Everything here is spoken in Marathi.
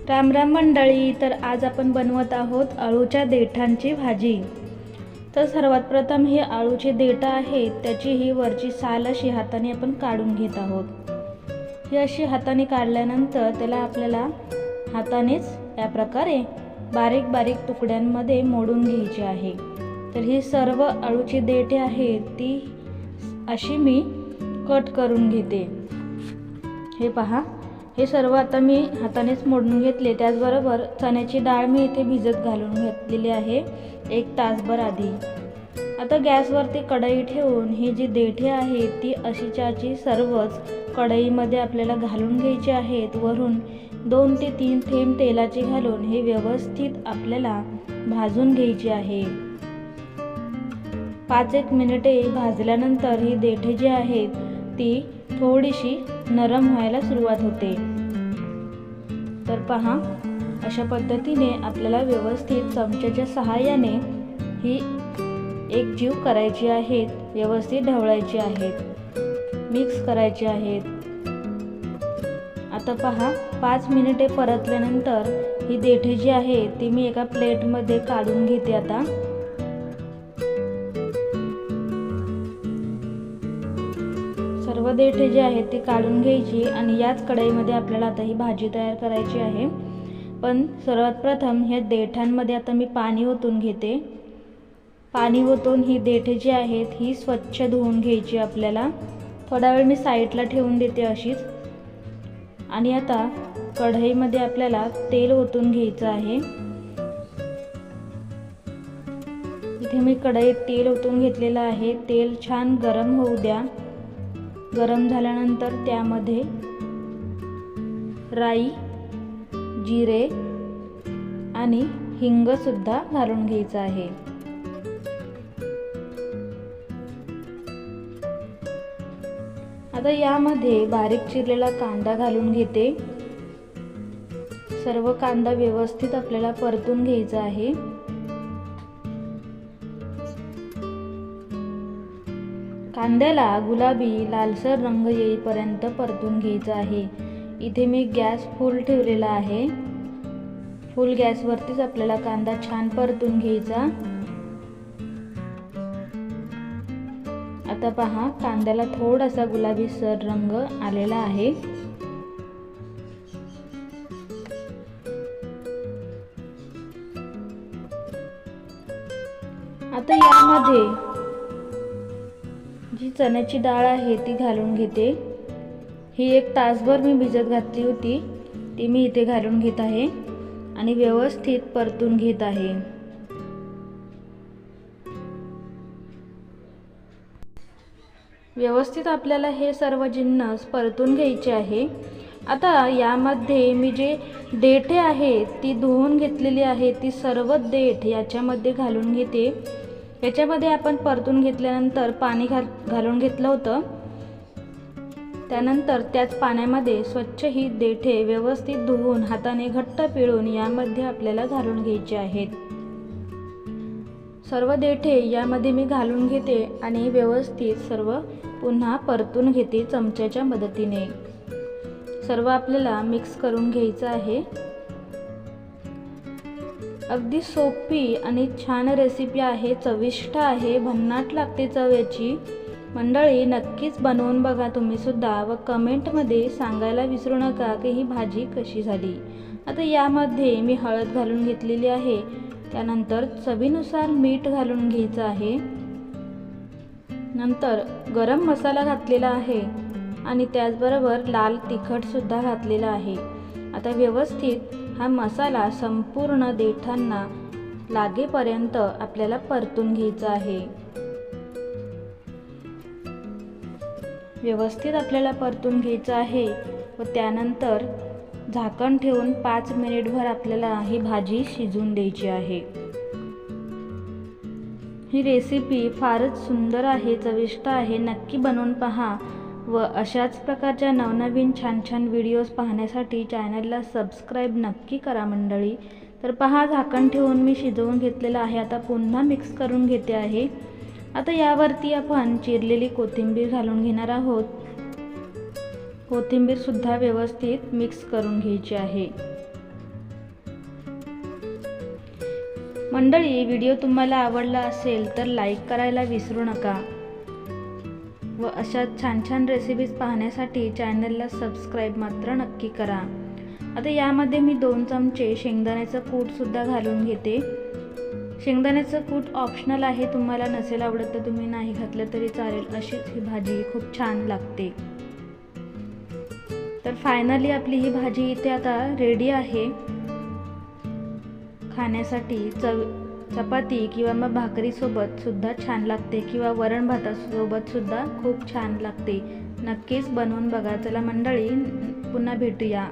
राम राम मंडळी. तर आज आपण बनवत आहोत अळूच्या देठांची भाजी. तर सर्वात प्रथम हे अळूचे देठ आहेत, त्याची ही वरची साल अशी हाताने आपण काढून घेत आहोत. ही अशी हाताने काढल्यानंतर त्याला आपल्याला हातानेच या प्रकारे बारीक बारीक तुकड्यांमध्ये मोडून घ्यायची आहे. तर ही सर्व अळूची देठे आहेत ती अशी मी कट करून घेते. हे पहा, हे सर्व आता मी हातानेच मोडून घेतले. त्याचबरोबर चण्याची डाळ मी इथे भिजत घालून घेतलेली आहे 1 तासभर आधी. आता गॅसवरती कढई ठेवून ही जी देठे आहेत ती अशीच्याची सर्वच कढईमध्ये आपल्याला घालून घ्यायची आहेत. वरून 2 ते 3 थेंब तेलाचे घालून हे व्यवस्थित आपल्याला भाजून घ्यायची आहे. 5-1 मिनिटे भाजल्यानंतर ही देठे जी आहेत ती थोडीशी नरम व्हायला सुरुवात होते. तर पहा, अशा पद्धतीने आपल्याला व्यवस्थित चमच्याच्या सहाय्याने ही एकजीव करायची आहेत, व्यवस्थित ढवळायची आहेत, मिक्स करायची आहेत. आता पहा, 5 मिनिटे परतल्यानंतर ही देठे जी आहे ती मी एका प्लेटमध्ये काढून घेते. आता सर्व देठे जी आहेत ती काढून घ्यायची आणि याच कढईमध्ये आपल्याला आता ही भाजी तयार करायची आहे. पण सर्वात प्रथम ह्या देठांमध्ये आता मी पाणी ओतून घेते. पाणी ओतून ही देठे जी आहेत ही स्वच्छ धुवून घ्यायची आपल्याला. थोडा वेळ मी साईडला ठेवून देते अशीच. आणि आता कढईमध्ये आपल्याला तेल ओतून घ्यायचं आहे. इथे मी कढईत तेल ओतून घेतलेलं आहे. तेल छान गरम होऊ द्या. गरम झाल्यानंतर त्यामध्ये राई, जिरे आणि हिंग सुद्धा घालून घ्यायचं आहे. आता यामध्ये बारीक चिरलेला कांदा घालून घेते. सर्व कांदा व्यवस्थित आपल्याला परतून घ्यायचा आहे. कांद्याला गुलाबी लालसर रंग येईपर्यंत परतून घ्यायचा आहे. इथे मी गॅस फुल ठेवलेला आहे. फुल गॅसवरतीच आपल्याला कांदा छान परतून घ्यायचा. आता पहा, कांद्याला थोडासा गुलाबी सर रंग आलेला आहे. आता यामध्ये जी चण्याची डाळ आहे ती घालून घेते. ही 1 तासभर मी भिजत घातली होती, ती मी इथे घालून घेत आहे आणि व्यवस्थित परतून घेत आहे. व्यवस्थित आपल्याला हे सर्व जिन्नस परतून घ्यायचे आहे. आता यामध्ये मी जे देठे आहेत ती धुवून घेतलेली आहे ती सर्व देठ याच्यामध्ये घालून घेते. याच्यामध्ये आपण परतून घेतल्यानंतर पाणी घालून घेतलं होतं. त्यानंतर त्याच पाण्यामध्ये स्वच्छ ही देठे व्यवस्थित धुवून हाताने घट्ट पिळून यामध्ये आपल्याला घालून घ्यायचे आहेत. सर्व देठे यामध्ये मी घालून घेते आणि व्यवस्थित सर्व पुन्हा परतून घेते चमच्याच्या मदतीने. सर्व आपल्याला मिक्स करून घ्यायचं आहे. अगदी सोपी आणि छान रेसिपी आहे, चविष्ट आहे, भन्नाट लागते चव याची. मंडळी, नक्कीच बनवून बघा तुम्ही सुद्धा व कमेंटमध्ये सांगायला विसरू नका की ही भाजी कशी झाली. आता यामध्ये मी हळद घालून घेतलेली आहे. त्यानंतर चवीनुसार मीठ घालून घ्यायचं आहे. नंतर गरम मसाला घातलेला आहे आणि त्याचबरोबर लाल तिखट सुद्धा घातलेला आहे. आता व्यवस्थित हा मसाला संपूर्ण देठांना लागेपर्यंत आपल्याला परतून घ्यायचा आहे. व्यवस्थित आपल्याला परतून घ्यायचं आहे व त्यानंतर झाकण ठेवून 5 मिनिटभर आपल्याला ही भाजी शिजून द्यायची आहे. ही रेसिपी फारच सुंदर आहे, चविष्ट आहे. नक्की बनवून पहा व अशाच प्रकारच्या नवनवीन छान छान व्हिडिओज पाहण्यासाठी चॅनलला सबस्क्राईब नक्की करा मंडळी. तर पहा, झाकण ठेवून मी शिजवून घेतलेलं आहे. आता पुन्हा मिक्स करून घेते आहे. आता यावरती आपण चिरलेली कोथिंबीर घालून घेणार आहोत. कोथिंबीर सुद्धा व्यवस्थित मिक्स करून घ्यायची आहे. मंडळी, व्हिडिओ तुम्हाला आवडला असेल तर लाईक करायला विसरू नका व अशा छान छान रेसिपीज पाहण्यासाठी चॅनलला सबस्क्राईब मात्र नक्की करा। आता यामध्ये मी 2 चमचे शेंगदाण्याचं कूटसुद्धा घालून घेते। शेंगदाण्याचं कूट ऑप्शनल आहे, तुम्हाला नसेल आवडत तर तुम्ही नाही घातलं तरी चालेल। अशीच ही भाजी खूप छान लागते। तर फायनली आपली ही भाजी इथे आता रेडी आहे खाण्यासाठी। चपाती किंवा मग भाकरीसोबत सुद्धा छान लागते किंवा वरण भातासोबत सुद्धा खूप छान लागते। नक्कीच बनवून बघा। चला मंडळी, पुन्हा भेटूया।